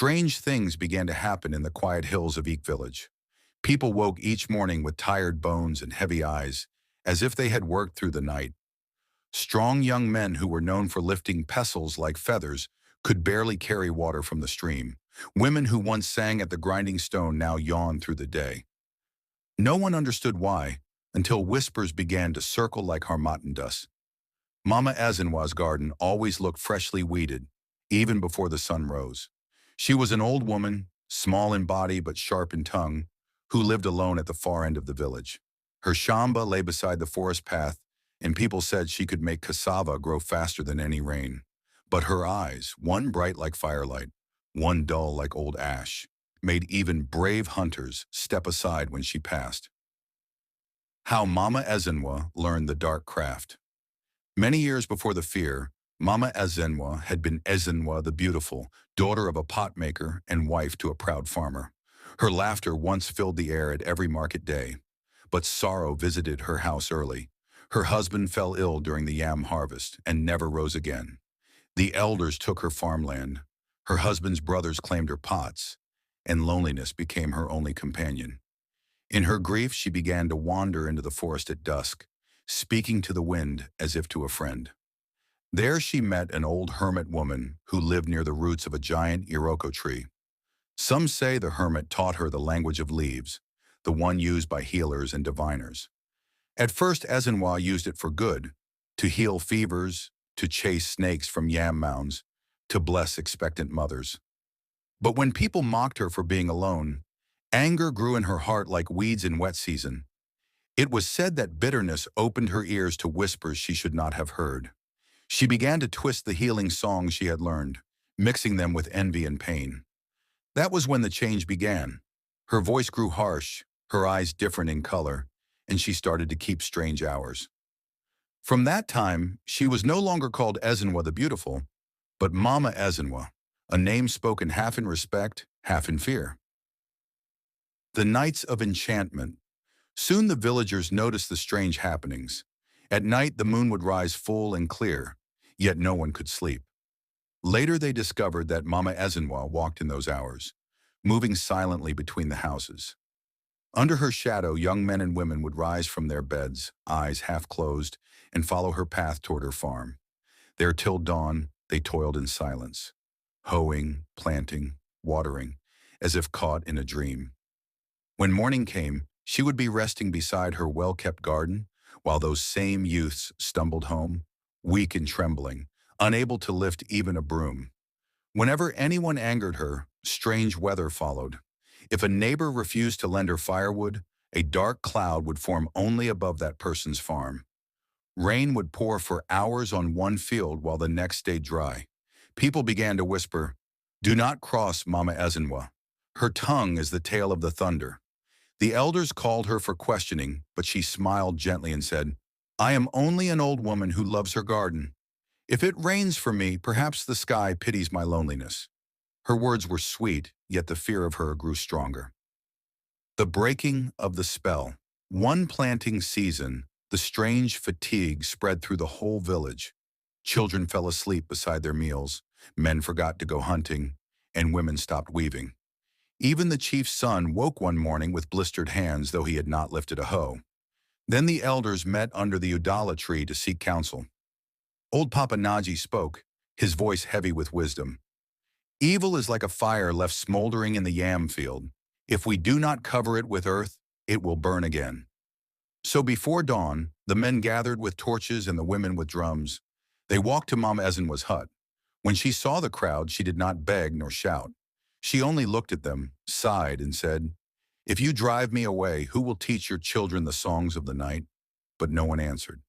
Strange things began to happen in the quiet hills of Eke Village. People woke each morning with tired bones and heavy eyes, as if they had worked through the night. Strong young men who were known for lifting pestles like feathers could barely carry water from the stream. Women who once sang at the grinding stone now yawned through the day. No one understood why, until whispers began to circle like harmattan dust. Mama Azinwa's garden always looked freshly weeded, even before the sun rose. She was an old woman, small in body but sharp in tongue, who lived alone at the far end of the village. Her shamba lay beside the forest path, and people said she could make cassava grow faster than any rain. But her eyes, one bright like firelight, one dull like old ash, made even brave hunters step aside when she passed. How Mama Azinwa learned the dark craft. Many years before the fear, Mama Azinwa had been Azinwa the Beautiful, daughter of a potmaker and wife to a proud farmer. Her laughter once filled the air at every market day, but sorrow visited her house early. Her husband fell ill during the yam harvest and never rose again. The elders took her farmland. Her husband's brothers claimed her pots, and loneliness became her only companion. In her grief, she began to wander into the forest at dusk, speaking to the wind as if to a friend. There she met an old hermit woman who lived near the roots of a giant iroko tree. Some say the hermit taught her the language of leaves, the one used by healers and diviners. At first, Azinwa used it for good, to heal fevers, to chase snakes from yam mounds, to bless expectant mothers. But when people mocked her for being alone, anger grew in her heart like weeds in wet season. It was said that bitterness opened her ears to whispers she should not have heard. She began to twist the healing songs she had learned, mixing them with envy and pain. That was when the change began. Her voice grew harsh, her eyes different in color, and she started to keep strange hours. From that time, she was no longer called Azinwa the Beautiful, but Mama Azinwa, a name spoken half in respect, half in fear. The Nights of Enchantment. Soon the villagers noticed the strange happenings. At night, the moon would rise full and clear, yet no one could sleep. Later, they discovered that Mama Azinwa walked in those hours, moving silently between the houses. Under her shadow, young men and women would rise from their beds, eyes half closed, and follow her path toward her farm. There till dawn, they toiled in silence, hoeing, planting, watering, as if caught in a dream. When morning came, she would be resting beside her well-kept garden, while those same youths stumbled home, weak and trembling, unable to lift even a broom. Whenever anyone angered her, strange weather followed. If a neighbor refused to lend her firewood, a dark cloud would form only above that person's farm. Rain would pour for hours on one field while the next stayed dry. People began to whisper, "Do not cross Mama Azinwa. Her tongue is the tail of the thunder." The elders called her for questioning, but she smiled gently and said, "I am only an old woman who loves her garden. If it rains for me, perhaps the sky pities my loneliness." Her words were sweet, yet the fear of her grew stronger. The breaking of the spell. One planting season, the strange fatigue spread through the whole village. Children fell asleep beside their meals, men forgot to go hunting, and women stopped weaving. Even the chief's son woke one morning with blistered hands, though he had not lifted a hoe. Then the elders met under the udala tree to seek counsel. Old Papa Naji spoke, his voice heavy with wisdom. "Evil is like a fire left smoldering in the yam field. If we do not cover it with earth, it will burn again." So before dawn, the men gathered with torches and the women with drums. They walked to Mama Ezinwa's hut. When she saw the crowd, she did not beg nor shout. She only looked at them, sighed, and said, "If you drive me away, who will teach your children the songs of the night?" But no one answered.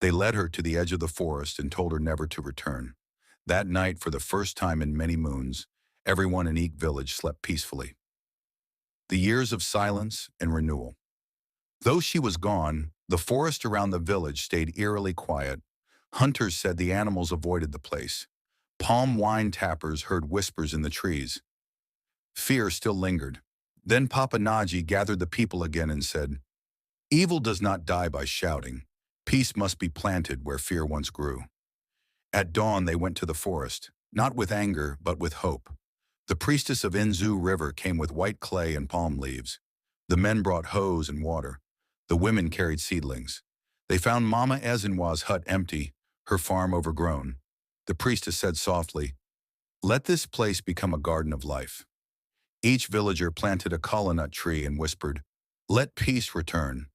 They led her to the edge of the forest and told her never to return. That night, for the first time in many moons, everyone in Eke Village slept peacefully. The years of silence and renewal. Though she was gone, the forest around the village stayed eerily quiet. Hunters said the animals avoided the place. Palm wine tappers heard whispers in the trees. Fear still lingered. Then Papa Naji gathered the people again and said, "Evil does not die by shouting. Peace must be planted where fear once grew." At dawn they went to the forest, not with anger but with hope. The priestess of Inzu River came with white clay and palm leaves. The men brought hoes and water. The women carried seedlings. They found Mama Ezenwa's hut empty, her farm overgrown. The priestess said softly, "Let this place become a garden of life." Each villager planted a coconut tree and whispered, "Let peace return."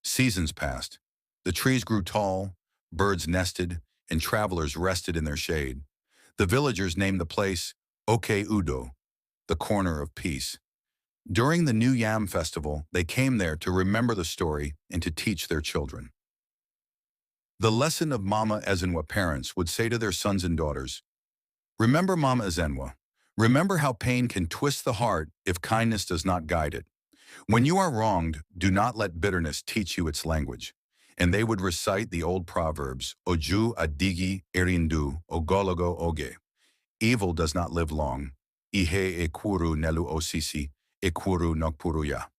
Seasons passed. The trees grew tall, birds nested, and travelers rested in their shade. The villagers named the place Oke Udo, the corner of peace. During the New Yam Festival, they came there to remember the story and to teach their children. The lesson of Mama Ezenwa parents would say to their sons and daughters, "Remember Mama Ezenwa. Remember how pain can twist the heart if kindness does not guide it. When you are wronged, do not let bitterness teach you its language." And they would recite the old proverbs, Oju adigi erindu, ogologo oge. Evil does not live long. Ihe ekuru nelu osisi, ekuru nokpuruya.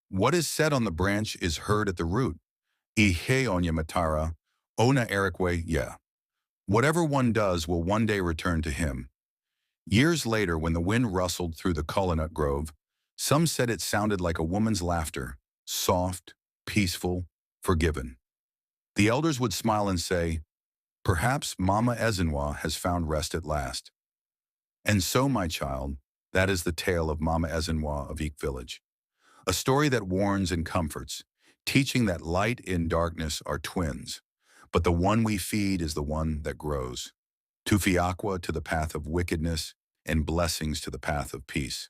What is said on the branch is heard at the root. Ihe onya matara, ona erikwe ya. Whatever one does will one day return to him. Years later, when the wind rustled through the coconut grove, some said it sounded like a woman's laughter, soft, peaceful, forgiven. The elders would smile and say, "Perhaps Mama Ezenwa has found rest at last." And so, my child, that is the tale of Mama Ezenwa of Eke Village. A story that warns and comforts, teaching that light and darkness are twins, but the one we feed is the one that grows. Tufiakwa to the path of wickedness, and blessings to the path of peace.